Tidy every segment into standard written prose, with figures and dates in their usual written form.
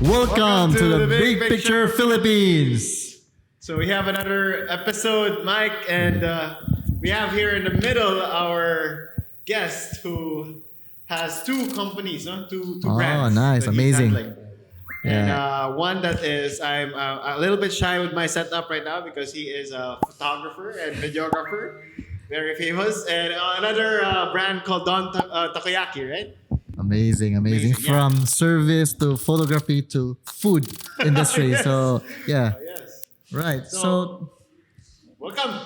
Welcome to the Big Picture Philippines. So we have another episode, Mike, and we have here in the middle our guest who has two companies, no? two brands. Oh, nice, that he's amazing. handling. And one that is, I'm a little bit shy with my setup right now because he is a photographer and videographer, very famous. And another brand called Takoyaki, right? Amazing. Amazing, yeah. From service to photography to food industry. Yes. So, yeah. Oh, yes. Right. So, Welcome.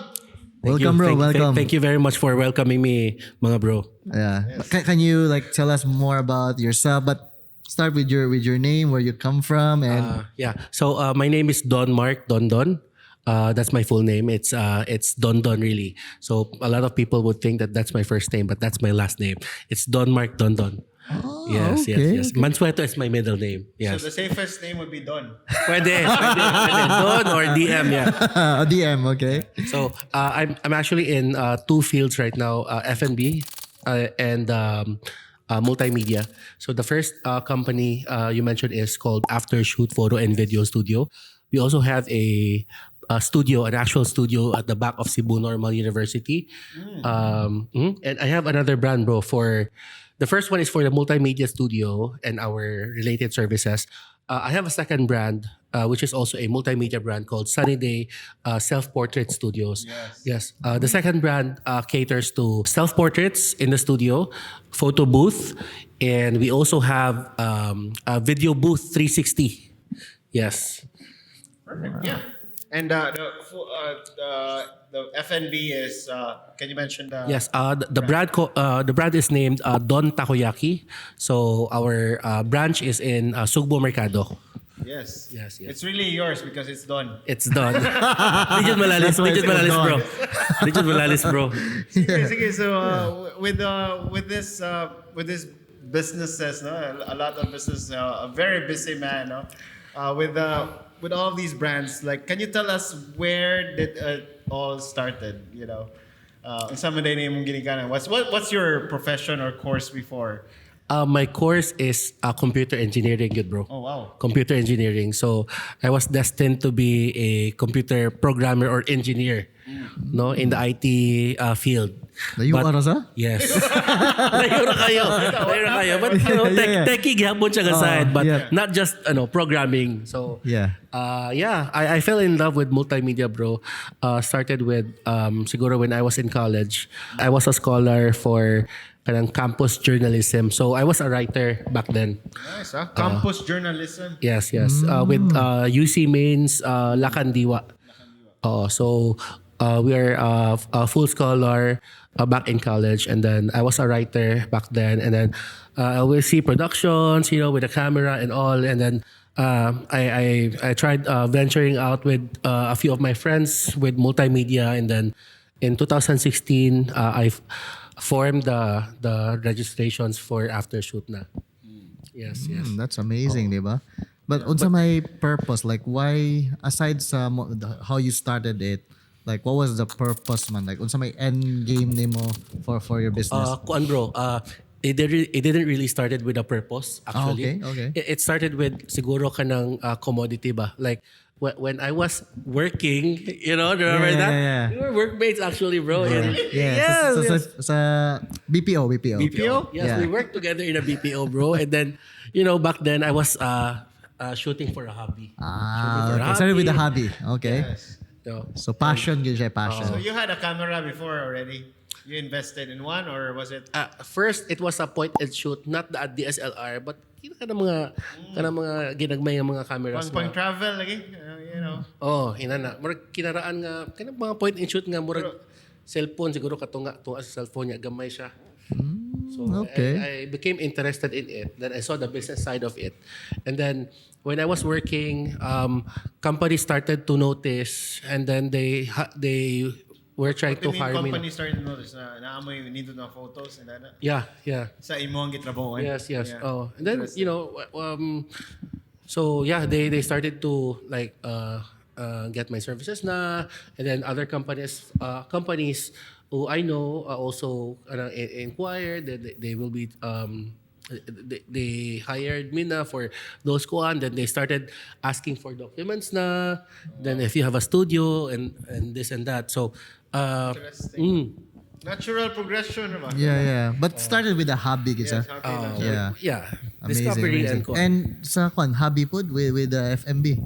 welcome, bro. Welcome. Thank you very much for welcoming me, mga bro. Yeah. Can you tell us more about yourself? But start with your name, where you come from, and So my name is Don Marc Don. That's my full name. It's Don really. So a lot of people would think that that's my first name, but that's my last name. It's Don Marc Don. Oh, Yes. okay. Mansueto is my middle name. Yes. So the safest name would be Don. Pwede. Don or DM. Yeah. a DM. Okay. So I'm actually in two fields right now: F&B and multimedia. So the first company you mentioned is called After Shoot Photo and Video Studio. We also have an actual studio at the back of Cebu Normal University. And I have another brand, bro. For the first one is for the multimedia studio and our related services. I have a second brand, which is also a multimedia brand called Sunny Day Self-Portrait Studios. Yes. The second brand caters to self-portraits in the studio, photo booth, and we also have a video booth 360. Yes. Perfect. Yeah. And the F&B is, can you mention the... Yes, the brand is named Don Takoyaki. So our branch is in Sugbo Mercado. Yes. Yes. It's really yours because it's done. It's Don. Legit malalis, bro. Legit malalis, bro. Sige, so with this businesses, no, a lot of business, a very busy man, no, with all of these brands, can you tell us where did it all started? You know, some of the name ginikanan. What's your profession or course before? My course is computer engineering, good bro. Oh wow. Computer engineering. So I was destined to be a computer programmer or engineer, no, in the IT field. Layo ka sa? Yes. Layo na kayo. But techie gihapon siya aside, but not just programming. So I fell in love with multimedia, bro. Started with siguro when I was in college. I was a scholar for campus journalism. So I was a writer back then. Nice, huh? Campus journalism. Yes. With UC Mains Lacandiwa. So we are a full scholar back in college, and then I was a writer back then, and then I always see productions, with the camera and all, and then I tried venturing out with a few of my friends with multimedia, and then in 2016 I formed the registrations for Aftershoot na. Yes. That's amazing, di ba? But unsa may purpose? Why, aside sa how you started it, what was the purpose man? Unsa may end game nimo for your business? Kuan bro, it didn't really started with a purpose actually. Okay. It started with siguro kanang commodity ba. When I was working, remember that? Yeah. We were workmates actually, bro. Yeah. Sa BPO. BPO? Yes, we worked together in a BPO, bro. And then, back then I was shooting for a hobby. Okay. Started with the hobby. Okay. Yes. So passion, good siya, passion. So you had a camera before already? You invested in one, or was it? First, it was a point and shoot, not the DSLR, but mga ginagmay ng mga cameras. Pang travel lagi, Inana. Murag kinaraan nga kanang mga point and shoot nga murag cellphone siguro tunga sa cellphone niya gamay siya. So okay. I became interested in it. Then I saw the business side of it. And then when I was working, companies started to notice, and then they were trying to hire me. Company started to notice na naamoy nindot na photos and that. Yeah. Sa imo ang gitrabahoan. Yes. Yeah. Oh, and then they started to get my services na, and then other companies who I know also inquired that they will be they hired me na for those kuan. Then they started asking for documents na. Then if you have a studio and this and that. So, Interesting. Natural progression, ba? Yeah. But started with a hobby, Yes, gisa. happy natural. Yeah. yeah. Amazing, Discovery amazing. and kuan. And sa hobby pod with the FMB.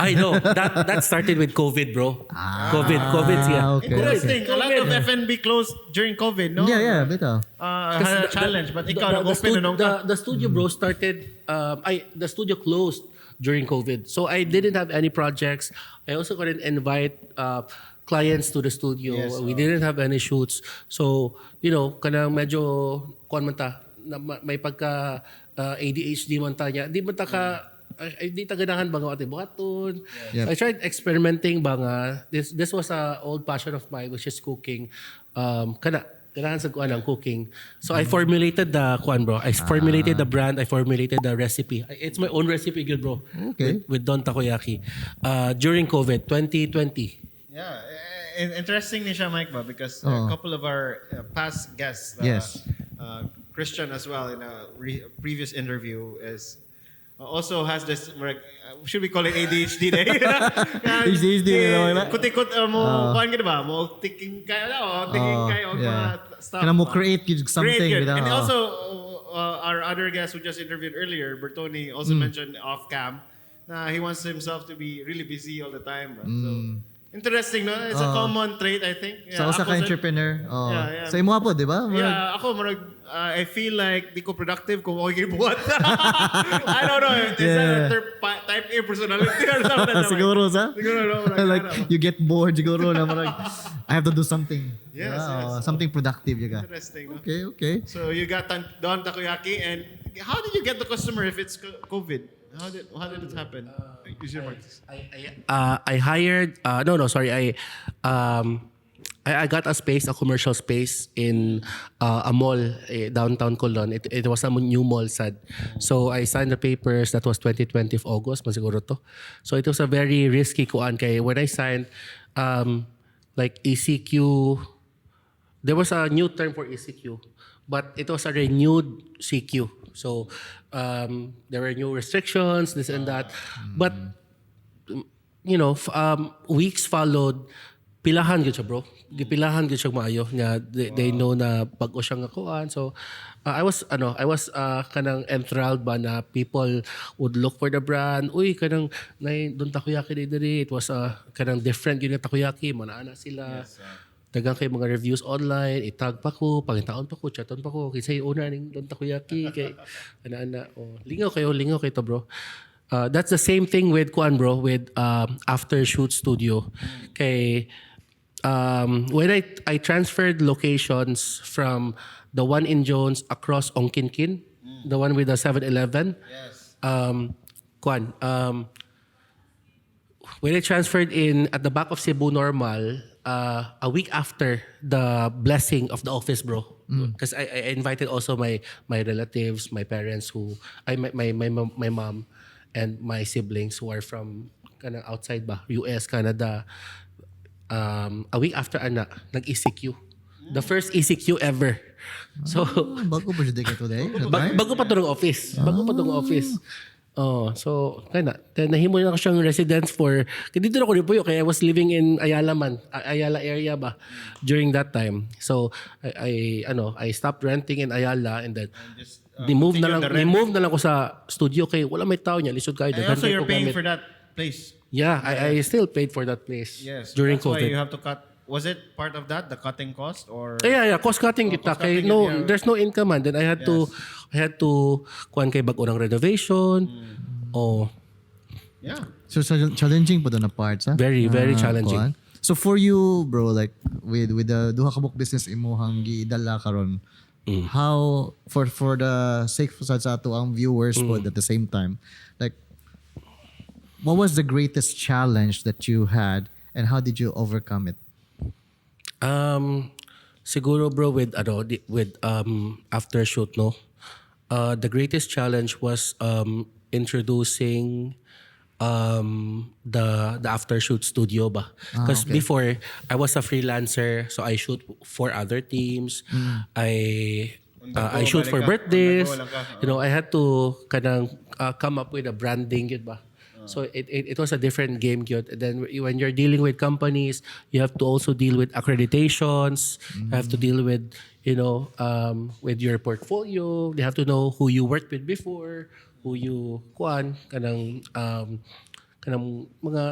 I know that started with COVID, bro. COVID, yeah. Okay. Interesting. A lot of F&B closed during COVID, no? Yeah, bitaw. Had a challenge, but ikaw nag-open na nung ka. the studio, bro, started. The studio closed during COVID, so I didn't have any projects. I also couldn't invite clients to the studio. Yes, We didn't have any shoots, so kanang medyo kuan man ta na may pagka ADHD man ta niya. Di man ta ka ay di ta ganahan ba nga ate buhaton. Yep. I tried experimenting ba nga. This was a old passion of mine, which is cooking. Ganahan sa kuan ang cooking. So I formulated the kuan, bro. I formulated the brand. I formulated the recipe. It's my own recipe, good, bro. Okay. With Don Takoyaki. During COVID 2020. Yeah. Interesting ni siya, Mike, ba? Because a couple of our past guests, Yes. Christian as well, in a previous interview, is also has this, should we call it ADHD day? ADHD na. Kutikot mo, kuhan ka ba? Mo ticking kayo, ticking kayo, mga stuff. Kana mo create yun something. Create yun. bitaw. And also, our other guest who just interviewed earlier, Bertoni, also mentioned off cam na he wants himself to be really busy all the time. Bro. So, interesting, no? It's a common trait, I think. Sa usa ka ako entrepreneur. Yeah. Sa imo po, di ba? Yeah, ako, I feel like di ko productive kung okay buhat. I don't know. Is that a type A personality or something? Siguro sa? Siguro, no? Like you get bored siguro na marag I have to do something. Yes, Yeah, yes. Something productive juga. Interesting, no? Okay. So you got Don Takoyaki, and how did you get the customer if it's COVID? How did it happen? Use your mic. I hired I got a space, a commercial space in a mall downtown Colon. It was a new mall sad. So I signed the papers. That was 2020 of August, masiguro to. So it was a very risky kuan kay when I signed like ECQ. There was a new term for ECQ, but it was a renewed CQ. So there were new restrictions, this and that. But weeks followed. Pilahan gid siya, bro. Gipilahan gid siya maayo nga they know na bag-o siya nga kuan. So I was kanang enthralled ba na people would look for the brand. Uy, kanang Don Takoyaki diri. It was kanang different yun nga takoyaki, mana sila. Yes, Dagang kay mga reviews online, itag pa ko, pangitaon pa ko, chaton pa ko, kinsay owner ning Don Takoyaki kay ana lingaw kayo to, bro. That's the same thing with kuan, bro, with after shoot studio. Kay when I transferred locations from the one in Jones across Ongkinkin, the one with the 7-Eleven. Yes. When I transferred in at the back of Cebu Normal, a week after the blessing of the office, bro. Because I invited also my relatives, my parents my mom and my siblings who are from kanang outside ba, US, Canada. A week after nag-ECQ. The first ECQ ever. So Bago pa siya today. bago pa to ng office. So then nahimo na ako siyang residence for dito na ko puyo kaya I was living in Ayala area ba during that time. So I stopped renting in Ayala and then ni-move na lang ko sa studio kay wala may tao niya lisod kayo. And also you're paying for that place. Yeah, I still paid for that place during that's why COVID. you have to cut. Was it part of that, the cutting cost, or? Yeah, cost cutting kita kay cutting, there's no income man. Then I had to kuan kay bag-o ng renovation. Yeah. So challenging po doon na parts, ha? Very challenging. kuan. So for you, bro, like with the duha ka book business imuhang giidala karon, how for the sake sa ato ang viewers po at the same time, like what was the greatest challenge that you had and how did you overcome it? Siguro, bro, with after shoot, no. The greatest challenge was introducing the after shoot studio ba. Because before I was a freelancer, so I shoot for other teams. I I shoot for birthdays. I had to kanang come up with a branding, yun ba? So it was a different game, yun. And then when you're dealing with companies, you have to also deal with accreditations. You have to deal with with your portfolio. They have to know who you worked with before, who you kanang mga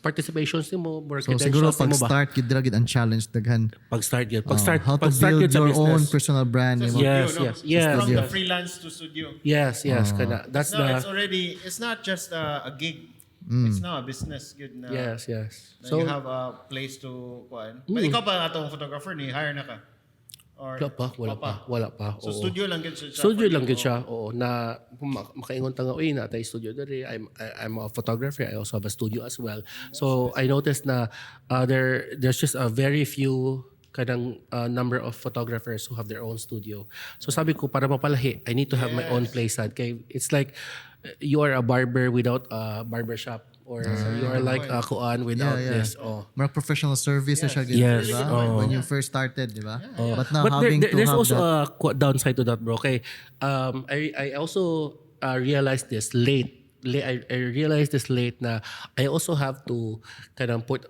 participations nimo, more So siguro credentials nimo ba? pag-start, gid ra gid ang challenge daghan. Pag-start yun. How to Pag-start build yun sa your own business. personal brand. So Nimo. Yes, studio, yes, yes. From Studio. the freelance to studio. Yes, kana. That's No, the it's not just a gig. It's now a business. Good na. yes. Na you have a place to kuan. But ikaw pa atong photographer ni hire na ka. Or wala pa. So Oo. studio lang gid siya. Studio lang gid siya. Oo, na makaingon ta nga na tay studio diri. I'm a photographer. I also have a studio as well. So I noticed na there's just a very few kanang number of photographers who have their own studio. So sabi ko para mapalahi, I need to have my own place. Kay it's like you are a barber without a barber shop, or you are like a kuan without this. Oh. More professional services siya gid, Yes. diba? Oh. When you first started, diba? But now But having to there's have also that. a downside to that, bro. Okay, I also realized this late. I realized this late na I also have to kind of put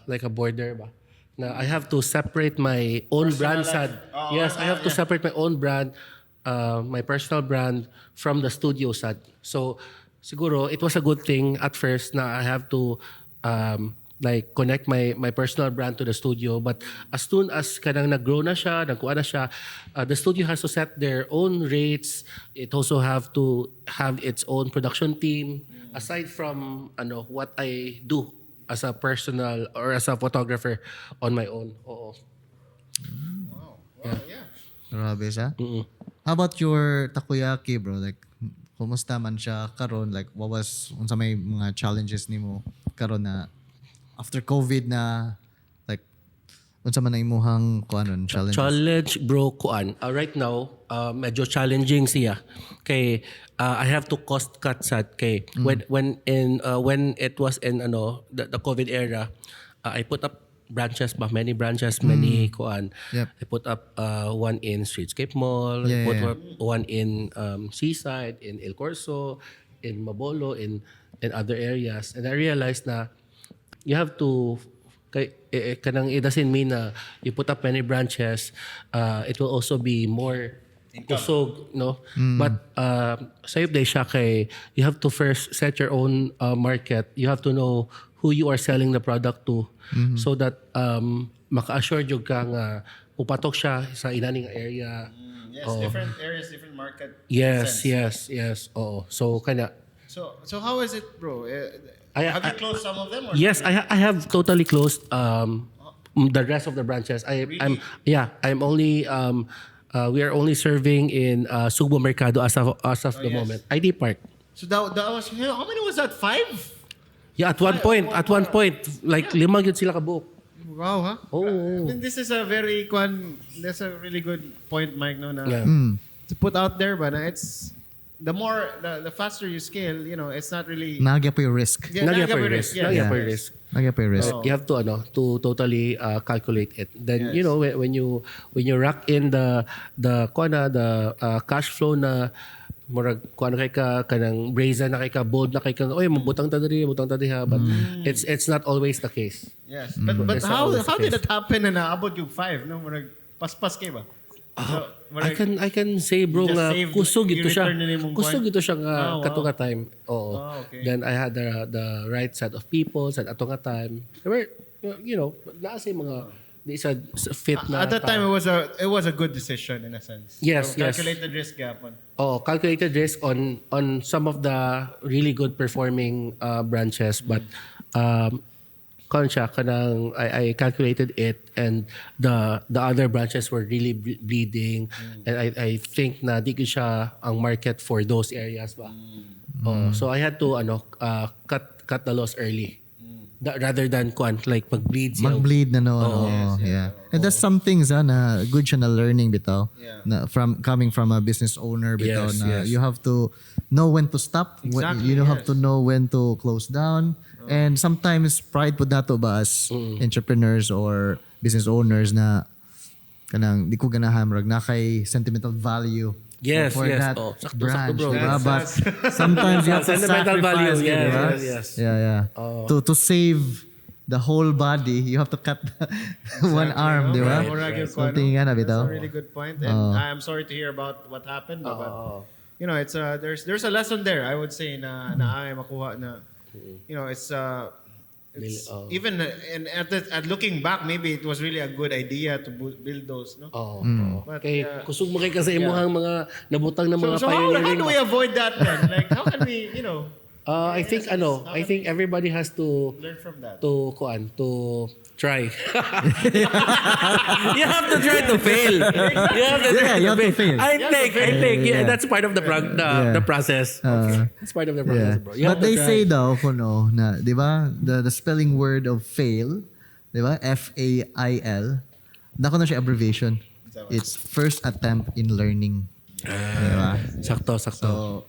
like a border ba. Na I have to separate my own brand sad. Yes, I have to separate my own brand, my personal brand from the studio sad. So siguro it was a good thing at first na I have to like connect my personal brand to the studio, but as soon as kanang naggrow na siya, nagkuha na siya, the studio has to set their own rates. It also have to have its own production team aside from what I do as a personal or as a photographer on my own. Oo. Wow. Yeah. Grabe siya. How about your takoyaki, bro? Like, kumusta man siya karon? Like, what was unsa may mga challenges nimo karon na after COVID na, like, unsa man ang imuhang kuanon challenges? Challenge, bro, kuan. Right now, medyo challenging siya. Kay I have to cost cut sad kay when it was in the COVID era, I put up branches, many branches, many kuan. Yep. I put up one in Streetscape Mall, Yeah, I put yeah. up one in Seaside, in El Corso, in Mabolo, in other areas, and I realized na you have to kanang it doesn't mean na you put up many branches, it will also be more kusog, no? But sayop day siya kay you have to first set your own market. You have to know who you are selling the product to, so that maka-assure jud ka nga upatok siya sa inaning area. Yes, different areas, different market. Yes, sense. yes. Oo. So kana So how is it, bro? Have you closed some of them? Or yes, I have totally closed the rest of the branches. I'm only we are only serving in Cebu Mercado as of the yes. moment. ID Park. So that was how many was that? 5? Yeah, at one point, like lima gyud sila ka buok. Wow, huh? Oh. I mean, this is a very that's a really good point, Mike. No, na Yeah. to put out there, but it's the faster you scale, it's not really. Nagya po yung risk. Yeah, Nagya nagya pa pa risk. risk. Yeah, Nagya yeah. pa risk. Nagya po yung risk. You have to totally calculate it. Then Yes. when you rack in the cash flow na murag kuan kay ka kanang brazen na kay ka bold na kay ka oy mabutang ta diri ha, but it's not always the case. Yes, but That's how always the did case. it happen na naabot yung 5? No, murag paspas kay ba? So, I can say bro You just nga saved- kusog you ito siya. return na nimong Kusog kwan? ito siya nga Ah, wow. kato nga time. Oo. Ah, okay. Then I had the right set of people sa ato nga time. There were naa say mga di sa fit na At that time, it was a good decision in a sense. Yes, So, yes. calculated risk gapon. calculated risk on some of the really good performing branches, but siya kanang I calculated it, and the other branches were really bleeding, and I think na di ko siya ang market for those areas ba. So I had to cut the loss early. Rather than like mag-bleed siya. Mag-bleed na no. Yeah. And that's some things na good siya na learning bitaw. Yeah. Na coming from a business owner bitaw Yes, na yes. you have to know when to stop. Exactly, You have yes. to know when to close down. And sometimes pride pud nato ba as entrepreneurs or business owners na kanang di ko ganahan murag na kay sentimental value Yes, for yes. that Oh, sakto, branch, bro. diba? That's- But sometimes you have to Sentimental sacrifice, value, yes, diba? yes. Yeah. To save the whole body, you have to cut one arm, di ba? Something nga na That's bitaw. a really good point. And I'm sorry to hear about what happened. But you know, it's there's a lesson there. I would say na ay makuha na. You know, it's even at looking back, maybe it was really a good idea to build those, no? But, Kay kusog mo kay kasi imuhang mga nabutang na mga so how pioneering. do we avoid that then? Like, how can we, you know, I think I think everybody has to learn from that? to try. You have to try to fail. You have to try you have to fail. I think Yeah. that's part of the the process. That's part of the process, bro. You have But to they try. say daw kuno na, 'di ba? The spelling word of fail, 'di ba? FAIL. Dako na siya abbreviation. It's first attempt in learning. Diba? Sakto. So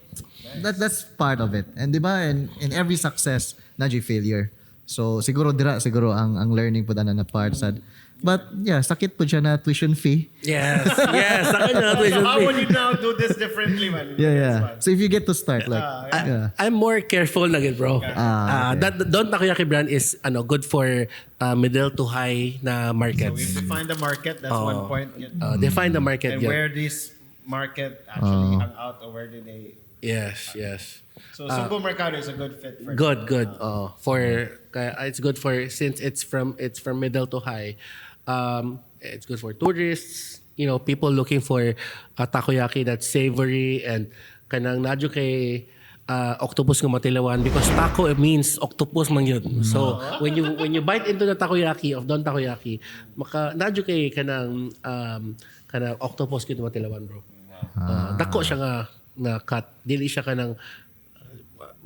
that's part of it. And 'di ba in every success nadyo failure. So siguro ang learning po na part sad. But yeah, sakit po siya na tuition fee. Yes. Saka na So how would you now do this differently, man? Yeah. So if you get to start like I'm more careful na gid, bro. Okay. That Don't Takoyaki brand is good for middle to high na markets. We define the market. That's one point. Define the market. And yun. where this market actually hung out, or where did they? Yes. So Cebu Mercado is a good fit for Good. It's good for since it's from middle to high. It's good for tourists. You know, people looking for takoyaki that's savory and kanang nadyo kay octopus nga matilawan because taco it means octopus man yun. So when you bite into the takoyaki of Don Takoyaki, maka nadyo kay kanang octopus gid matilawan, bro. Dako siya nga na cut. Dili siya kanang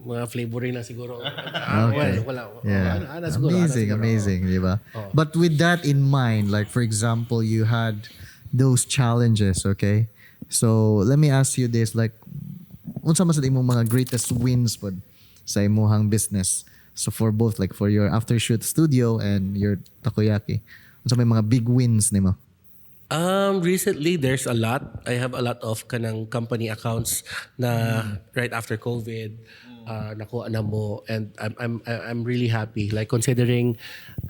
mga flavoring na siguro. Wala. Yeah. Siguro, Amazing, di ba? But with that in mind, like for example, you had those challenges, okay? So let me ask you this, like, unsa man sa imong mga greatest wins pod sa imong business? So for both, like for your after shoot studio and your takoyaki, unsa may mga big wins nimo? Recently there's a lot. I have a lot of kanang company accounts na right after COVID nakuha na mo, and I'm really happy. Like considering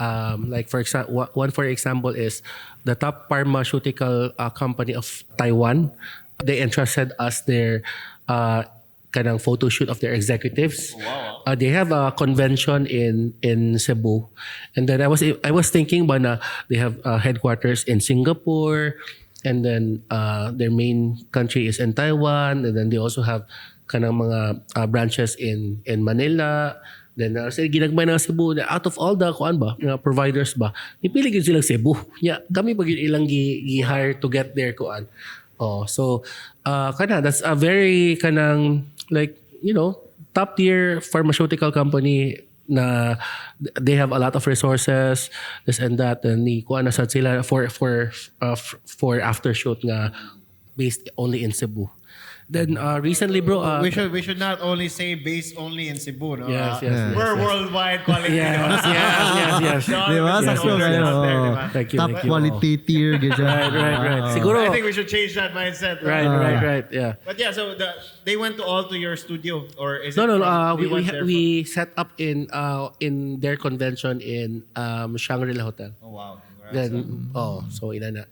like for example is the top pharmaceutical company of Taiwan. They entrusted us their kanang photo shoot of their executives. They have a convention in Cebu, and then I was thinking ba na they have headquarters in Singapore, and then their main country is in Taiwan, and then they also have kanang mga branches in Manila. Then say ginagmay ng Cebu, out of all the providers ba, ipili gyud silang Cebu. Yeah, kami pag ilang gi-hire to get there kuan. So that's a very kanang like, you know, top tier pharmaceutical company na they have a lot of resources, this and that, and ni kuan na sad sila for after shoot nga based only in Cebu. Then recently, bro, we should not only say based only in Cebu, no? Yes. We're worldwide quality. Yes. Diba? Sakto kayo. Thank you. Top quality tier gid siya. Right. Siguro. I think we should change that mindset. Right. Yeah. But yeah, so they went to your studio, or is it? No. they went there We set up in their convention in Shangri-La Hotel. Oh wow! Congrats. Then so ina na.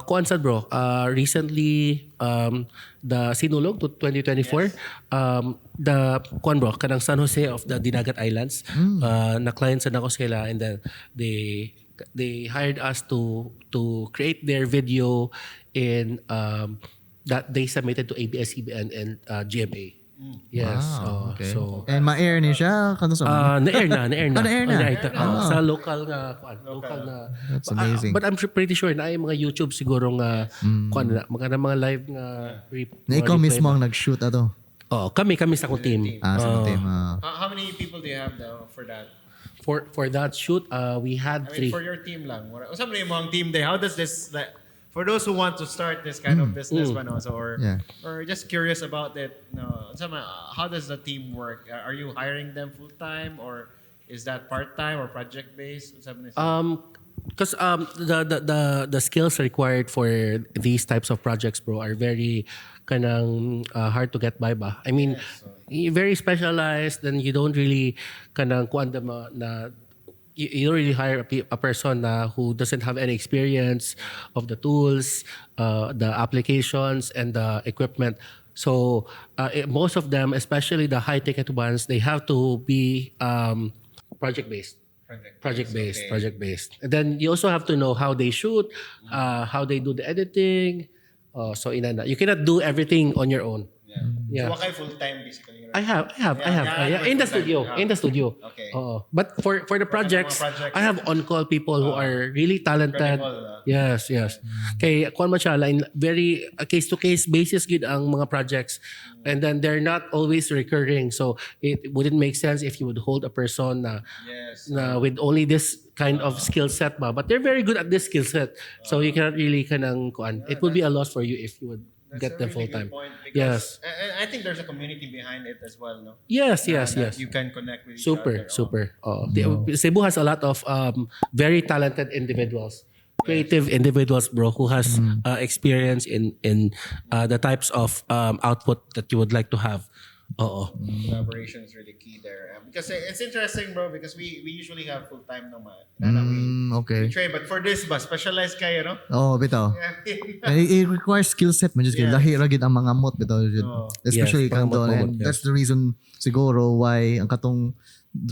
Kuan sad, bro. Recently the Sinulog to 2024 the kuan, bro, kanang San Jose of the Dinagat Islands na clients na ako sila, and then they hired us to create their video in that they submitted to ABS-CBN and GMA. Yes. Okay. So and ma-air ni siya kano sa na-air na. na-air na. Sa local na local na. That's amazing. But I'm pretty sure na ay mga YouTube siguro nga mga live nga na ikaw mismo ang nag-shoot ato. Kami sa akong team. Sa team. How many people do you have now for that? For that shoot, we had 3. For your team lang. Somebody mo ang team day. How does this, like, for those who want to start this kind of business, or just curious about it, how does the team work? Are you hiring them full time, or is that part time or project based? Because the skills required for these types of projects, bro, are very kanang hard to get by ba. I mean, very specialized. Then you don't really kanang kuan na you don't really hire a person who doesn't have any experience of the tools, the applications, and the equipment. So most of them, especially the high ticket ones, they have to be project based. Project based. And then you also have to know how they shoot, how they do the editing. So you cannot do everything on your own. Yeah. So, wakay full-time basically, right? I have. In the studio. Okay. But for the projects, projects, I have on-call people who are really talented. Credible, Yes. Kay kuan man siya in very case-to-case basis gid ang mga projects. And then they're not always recurring. So it wouldn't make sense if you would hold a person na with only this kind of skill set ba. But they're very good at this skill set. So you cannot really kanang kuan. It would be a loss for you if you would get them full time. Yes. And I think there's a community behind it as well, no? Yes. That you can connect with each other. Super. Cebu has a lot of very talented individuals, creative individuals, bro, who has experience in the types of output that you would like to have. Collaboration is really key there. Because it's interesting, bro, because we usually have full-time naman. Okay. We try, but for this ba, specialized kayo, no? Oh, bitaw. And it requires skill set man just lahi ra gid ang mga mot bitaw jud. Especially Yes, kang mga doon. mot, And yes. that's the reason siguro why ang katong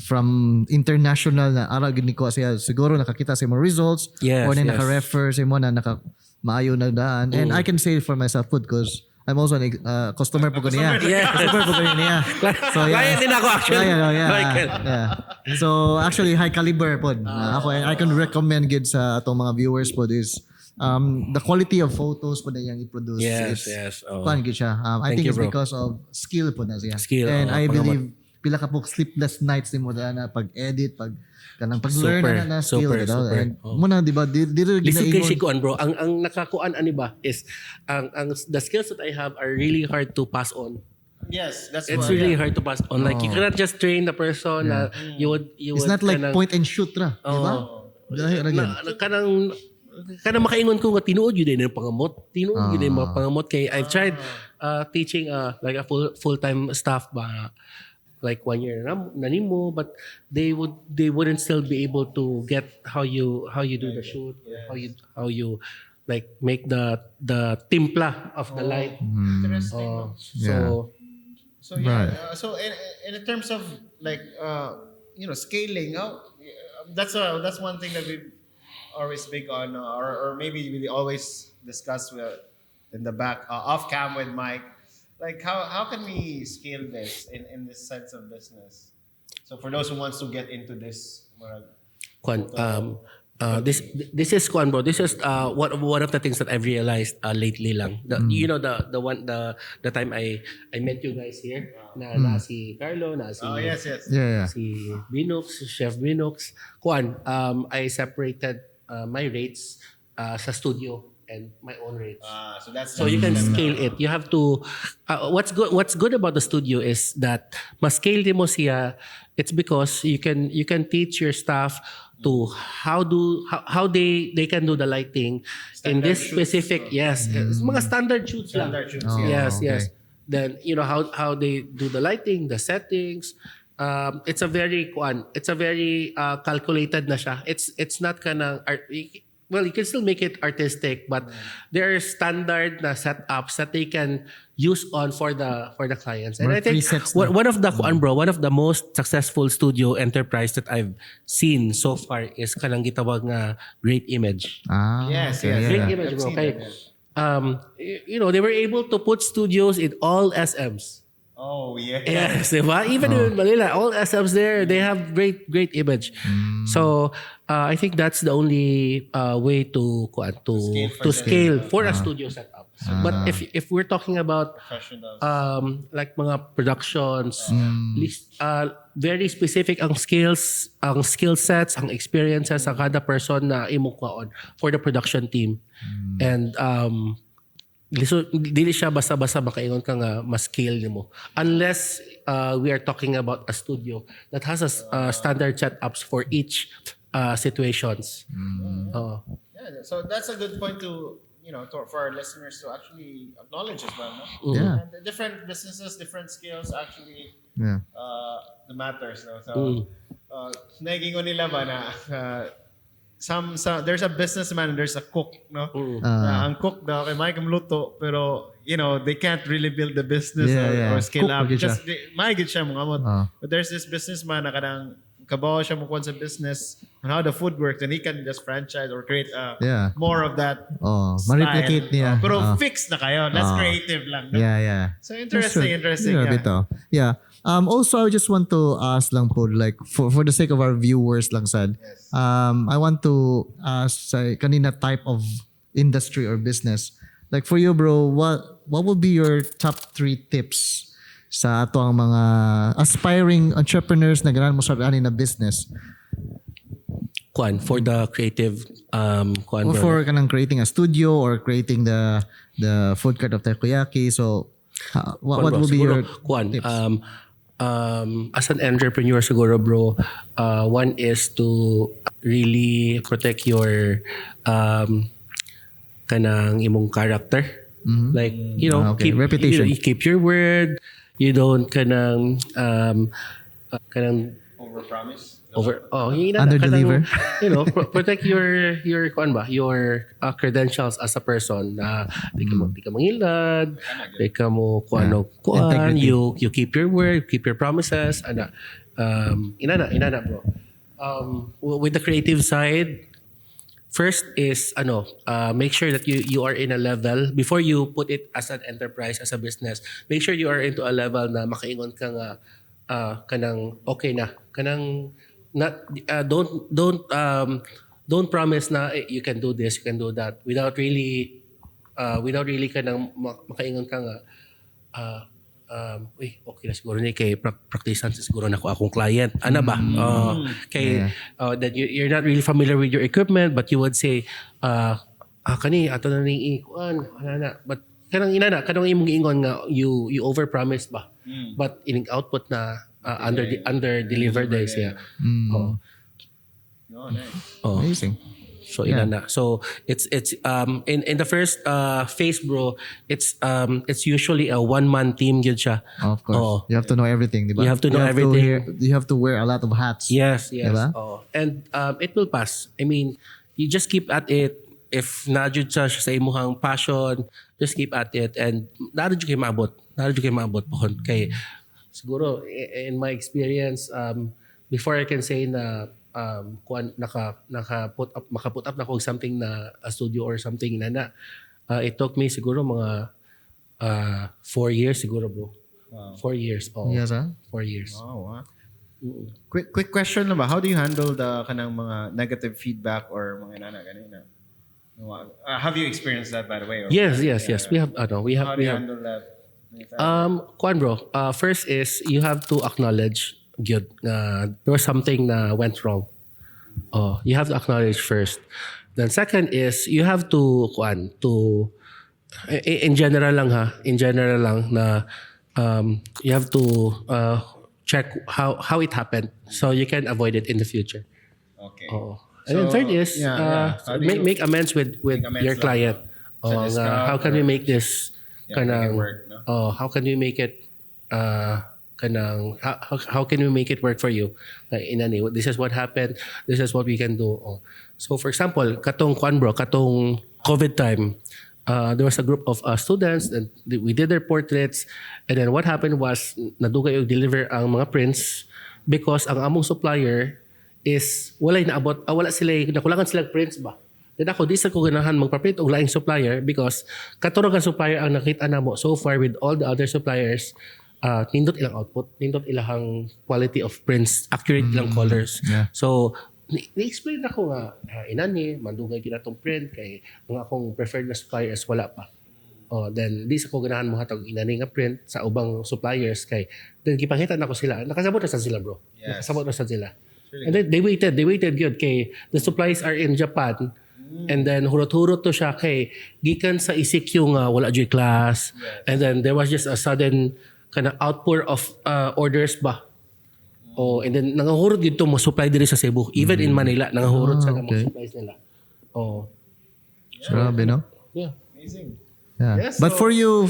from international na ara gid ni ko siya siguro nakakita sa mga results Yes, or na yes. naka-refer sa mo na naka maayo na daan. And I can say for myself food because I'm also a customer po ko niya. Yeah. Customer po ko niya. So Client din ako actually. Like it. So actually high caliber po. Ako I can recommend gid sa atong mga viewers po is the quality of photos po na yang i-produce Yes. kuan gid siya. I Thank think you, it's bro. because of skill po na siya. Skill, And I pangamat. believe pila ka po sleepless nights din mo na pag-edit, kanang pag-learn na skill. Super. And muna di ba di Listen kay ginaingon. Shikuan, bro. Ang nakakuan ani ba is ang the skills that I have are really hard to pass on. Yes, that's It's what, really hard to pass on. Like you cannot just train the person na you would It's not like kanang- point and shoot ra, di ba? Dahil ra gyud. kanang makaingon ko nga tinuod yun din ang pangamot. Tinuod yun din ang mga pangamot kay I've tried teaching like a full-time staff ba like 1 year na nimo, but they wouldn't still be able to get how you do the shoot, how you like make the timpla of the light. interesting. no? So So in terms of like scaling out, that's one thing that we always big on, or maybe we always discuss in the back off cam with Mike. Like how can we scale this in this sense of business? So for those who wants to get into this, Kwan, this is Kwan, bro. This is one of the things that I've realized lately lang. The time I met you guys here na si Carlo, na si yes. si Binux, Chef Binux. Kwan, I separated my rates sa studio and my own rates. So you can scale it. You have to what's good about the studio is that ma-scale din mo siya. It's because you can teach your staff to how they can do the lighting in this specific mga standard shoots lang. Yes. Then how they do the lighting, the settings. It's a very calculated na siya. It's not kanang well, you can still make it artistic, but there are standard na setups that they can use on for the clients. And More I think presets na. one of the most successful studio enterprise that I've seen so far is kanang gitawag nga Great Image. Yes. Great Image, bro. Okay. They were able to put studios in all SMs. Oh yeah. Yes, diba? Even in Manila, all SMs there, they have great Image. So I think that's the only way to scale for a studio setup. But if we're talking about Professionals. like mga productions, very specific ang skills, ang skill sets, ang experiences sa kada person na imong kuhaon for the production team. And so, dili siya basta-basta makaingon ka nga ma-scale nimo. Unless we are talking about a studio that has a standard setups for each situations. Yeah, so that's a good point to for our listeners to actually acknowledge as well. No? Yeah. And the different businesses, different skills actually Yeah. the matters. No? So nagingon nila ba na some there's a businessman and there's a cook, no? Ang cook daw kay Mike luto pero they can't really build the business or scale Cook up magid siya. because may good siya mga amot. But there's this businessman na kadang kabaw siya mo sa business on how the food works and he can just franchise or create more of that ma-replicate style. niya. Pero fix na kayo. That's creative lang. No? Yeah. So interesting. Yeah. Also, I just want to ask lang po, like, for the sake of our viewers lang sad, I want to ask kanina type of industry or business. Like for you, bro, what would be your top 3 tips sa ato ang mga aspiring entrepreneurs na ganahan mo sa ani na business? For the creative Or for kanang creating a studio or creating the food cart of takoyaki. So, what will be your tips? As an entrepreneur siguro bro, one is to really protect your kanang imong character. Like, keep reputation. You keep your word. You don't kanang Overpromise. Under-deliver. Protect your credentials as a person. Di ka mangilad, di ka mo Integrity. you keep your word, keep your promises. Inana bro. With the creative side, first is make sure that you are in a level before you put it as an enterprise, as a business. Make sure you are into a level na makaingon ka nga kanang okay na kanang not don't promise na you can do this, you can do that without really kanang makaingon ka nga okay na siguro ni kay practicean siguro na ko akong client ana ba that you're not really familiar with your equipment but you would say kani ato na ning ikuan ana but kanang kanang imong giingon nga you overpromise ba but ining output na under deliver days Nice. Amazing. So inana. So it's in the first phase bro, it's usually a one-man team gyud siya. Of course. You have to know everything, di ba? You have to know everything. You have to wear a lot of hats. Yes. Diba? And it will pass. I mean, you just keep at it. If na-jud siya sa imuhang passion, just keep at it and na-jud kay maabot. Pohon kay siguro in my experience before I can say na makaput up na ko something na a studio or something na it took me siguro mga 4 years siguro bro. Wow. 4 years. Yes, 4 years. Wow. Quick question lang ba? How do you handle the kanang mga negative feedback or mga inana ganina? Have you experienced that by the way? Or Yes. We have How do you handle that? bro. First is you have to acknowledge good there was something na went wrong. You have to acknowledge first. Then second is you have to in general lang na you have to check how it happened so you can avoid it in the future. Okay. And then third is How do you make amends with amends your lang, client. Sa discount How can we make this make it work, no? how can we make it how can we make it work for you? Like, this is what happened, this is what we can do. So for example, katong COVID time, there was a group of students and we did their portraits and then what happened was nadugay og deliver ang mga prints because ang among supplier is wala nakulangan sila prints ba. Then ako, di sa ko ganahan magpaprint og laing supplier because katurog ang supplier ang nakita namo so far with all the other suppliers, nindot ilang output, nindot ilang quality of prints, accurate ilang colors. Yeah. So, ni-explain ako nga, inani, mandugay kinatong print kay ang akong preferred na suppliers wala pa. Then di sa ko ganahan mo hatag inani nga print sa ubang suppliers kay then gipangita nako sila. Nakasabot na sa sila, bro. Yes. Nakasabot na sa sila. And then they waited good kay the supplies are in Japan. And then hurot-hurot to siya kay gikan sa ECQ nga wala joy class. And then there was just a sudden kind of outpour of orders ba. Oh, and then nangahurot dito mo supply diri sa Cebu. Even in Manila, nangahurot sa mga okay. supplies nila. Oh. Grabe, no? Yeah. Amazing. Yeah. Yes, But so- for you,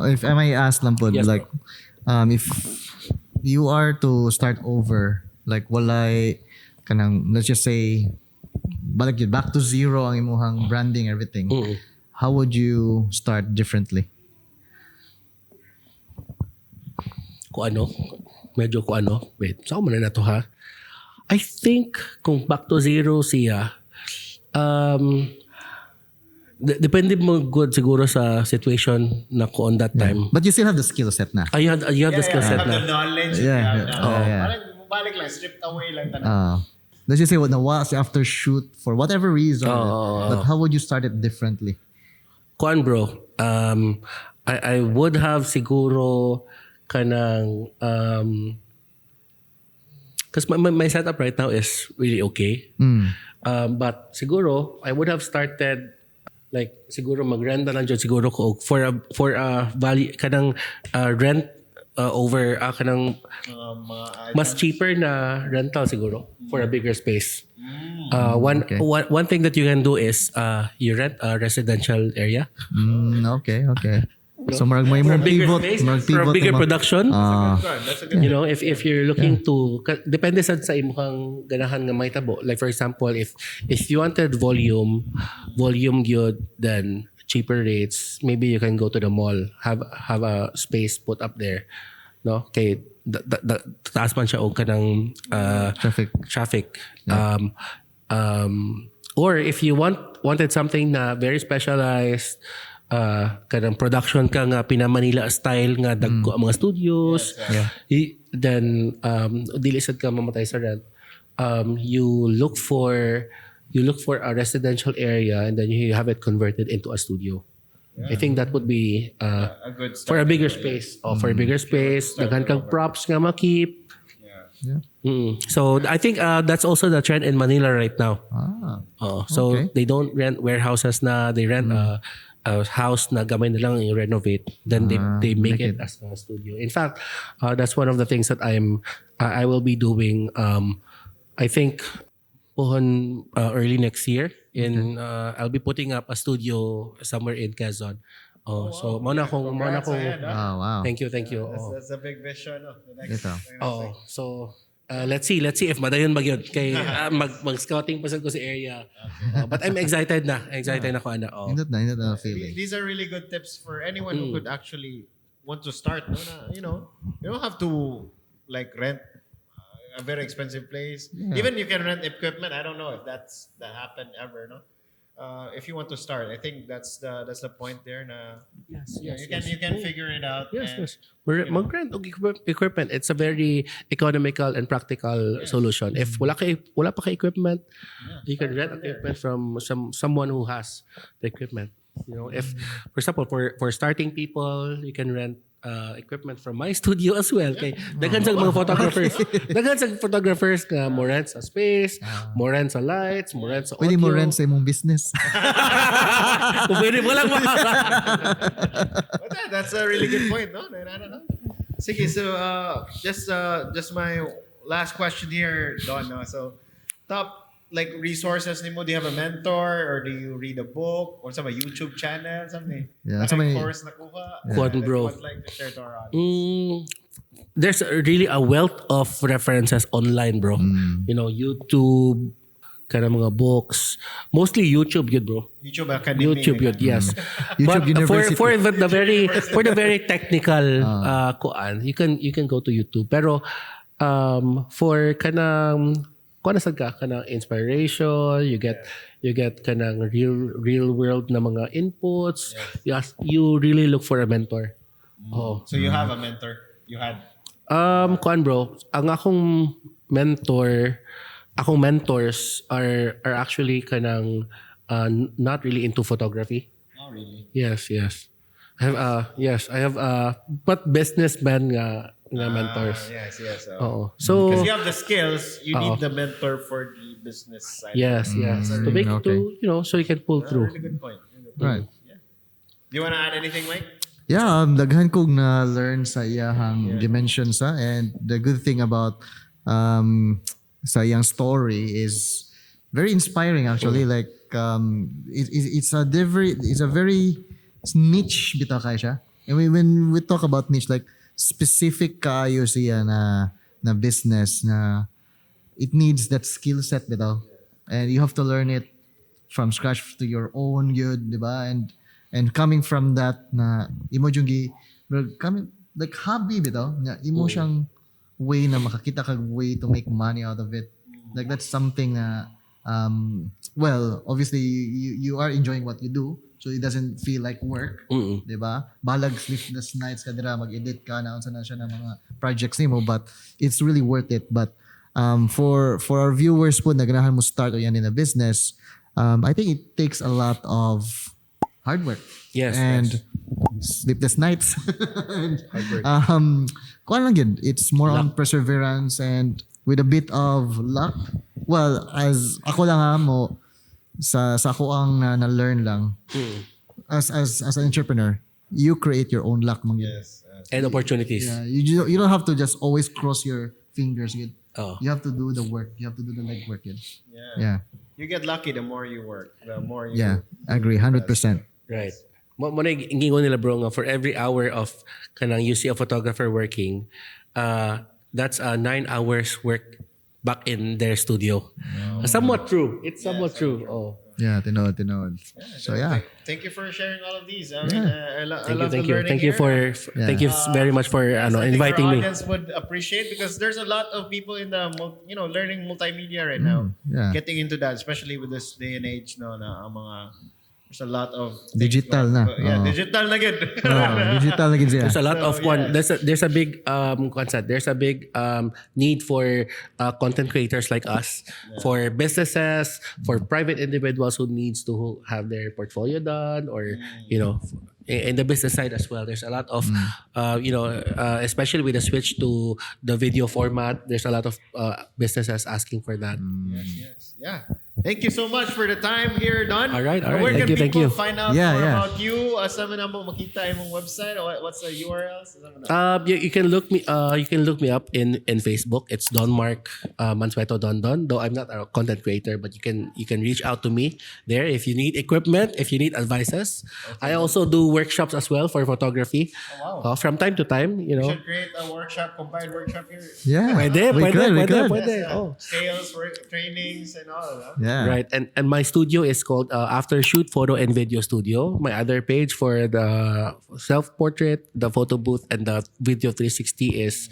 if I may ask lang po, Yes, like, if you are to start over, like, walay, kanang, let's just say, balik yun, back to zero ang imuhang branding, everything, how would you start differently? Medyo wait, saan mo na to ha? I think kung back to zero siya, depende mo good siguro sa situation na ko on that time. But you still have the skill set na. You have the skill set have the na. knowledge. Yeah, Parang bumalik lang, stripped away lang tanong. Let's just say what was after shoot for whatever reason, but how would you start it differently? Kuan bro, I would have siguro kanang because my setup right now is really okay. But siguro I would have started like siguro magrenta lang dyan siguro ko for a value kanang rent over kanang mas cheaper na rental siguro for a bigger space. One thing that you can do is you rent a residential area. Okay. So marag may For a mong bigger pivot, space, marag for a pivot bigger naman. production. That's a good You know, if you're looking to depende sa imong ganahan nga mahitabo. Like for example, if you wanted volume good, then cheaper rates, maybe you can go to the mall, have a space put up there. No? Okay, taas man siya og kanang traffic. Or if you wanted something na very specialized, kanang production ka nga pina-Manila style nga dagko ang mga studios, then dili sad ka mamatay sa rent. You look for a residential area and then you have it converted into a studio. I think that would be a good start. for a bigger space. For a bigger space, daghan kang props nga makip. So I think that's also the trend in Manila right now. So okay. they don't rent warehouses na, they rent a house na gamay na lang i-renovate. Then they make it as a studio. In fact, that's one of the things that I will be doing. I think early next year. I'll be putting up a studio somewhere in Quezon. So muna kong Wow. Thank you. That's a big vision. The next, Ito. So let's see if madayon magyud kay mag-scouting pa sad ko sa area. But I'm excited na ko ana. Indot na feeling. These are really good tips for anyone who could actually want to start. No? You don't have to like rent a very expensive place. Even you can rent equipment. I don't know if that happened ever. No. If you want to start, I think that's the point there. Na you can figure it out. Yes. Mag-rent og equipment. It's a very economical and practical solution. If wala pa ka equipment, you can rent equipment from someone who has the equipment. You know, if for example for starting people, you can rent equipment from my studio as well. Kay daghan sa mga photographers nga mo rent sa space, mo rent sa lights, mo rent sa audio. Pwede mo rent sa imong business. Pwede mo lang But that's a really good point, no? I don't know. Sige, so just my last question here, Don. No? So top like resources nimo, do you have a mentor or do you read a book or some YouTube channel something? Yeah, Like so may- course nakuha. Kuwan, bro. Would like to share to our audience. There's really a wealth of references online, bro. You know, YouTube, kana mga books, mostly YouTube yun, bro. YouTube Academy. YouTube yun, yes. YouTube But University. for the very technical kuan, you can go to YouTube. Pero for kanang sad ka kanang inspiration, you get kanang real world na mga inputs. Yes, you really look for a mentor. So you have a mentor. You had. Kuan bro, ang akong mentors are actually kanang not really into photography. Oh, really? Yes. I have but businessmen nga mentors. Yes. Oo. So Because you have the skills, you need the mentor for the business side. yes. To make okay. so you can pull through. Really good point. Right. Do you want to add anything, Mike? Yeah, daghan kong na learn sa iyahang dimensions and the good thing about sa iyang story is very inspiring actually. Like it's a very niche bitaw kay siya. And when we talk about niche, like specific kaayo siya na business na it needs that skill set bitaw. And you have to learn it from scratch to your own good, di ba? And coming from that na imo yung coming like hobby bitaw, na imo siyang way na makakita kag way to make money out of it. Like that's something na well, obviously you are enjoying what you do, so it doesn't feel like work, 'di ba? Balag sleepless nights ka dira mag-edit ka na unsa na siya ng mga projects nimo, but it's really worth it. But for our viewers po na ganahan mo start o yan in a business, I think it takes a lot of hard work. Yes, and sleepless nights. And, kuwan lang yun. It's more on perseverance and with a bit of luck. Well, as ako lang mo sa ako ang na-learn lang as an entrepreneur, you create your own luck man. Yes. And opportunities. Yeah, you don't have to just always cross your fingers. Oh. You have to do the work. You have to do the legwork. Yeah. You get lucky the more you work. The more you Yeah, agree 100%. Right. Mo na gingon nila bro nga for every hour of kanang you see a photographer working, that's 9 hours work back in their studio. Somewhat true. It's somewhat true. Oh. Yeah, tinod. So yeah. Thank you for sharing all of these. I mean, I love the Thank you. learning Thank you here. thank you very much for I think inviting our me. audience would appreciate because there's a lot of people in the learning multimedia right now, yeah. getting into that, especially with this day and age. No, na ang mga there's a lot of things Digital going- na. Yeah, Oo. digital na good. Digital na gid siya. There's a lot of So, one. yes. There's a big concept. There's a big need for content creators like us, for businesses, for private individuals who needs to have their portfolio done, or in the business side as well. There's a lot of especially with the switch to the video format. There's a lot of businesses asking for that. Yes. Yeah. Thank you so much for the time here, Don. All right. Where can Thank people you. find out Yeah, more yeah. about you? Asa man mo makita imong website? What's the URLs? You can look me. You can look me up in Facebook. It's Don Marc Mansueto Don. Though I'm not a content creator, but you can reach out to me there if you need equipment, if you need advices. I also do workshops as well for photography. Oh, wow. From time to time, We should create a workshop, combined workshop here. Yeah. Pwede. We could. Yes, Oh. Sales, trainings, and all. No? Yeah. Right, and my studio is called After Shoot Photo and Video Studio. My other page for the self portrait, the photo booth, and the video 360 is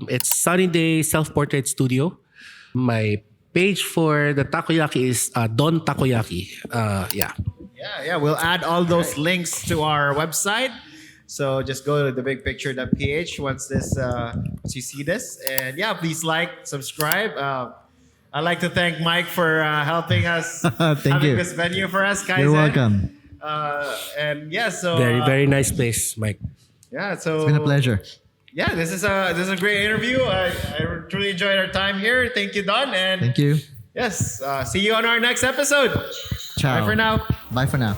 it's Sunny Day Self Portrait Studio. My page for the takoyaki is Don Takoyaki. Yeah. Yeah. We'll add all those links to our website. So just go to thebigpicture.ph once you see this, and yeah, please like, subscribe. I'd like to thank Mike for helping us Thank having you. this venue for us, guys. You're welcome. And yeah, so Very very nice place, Mike. yeah, so It's been a pleasure. Yeah, this is a great interview. I truly enjoyed our time here. Thank you, Don, and Thank you. yes, see you on our next episode. Ciao. Bye for now. Bye for now.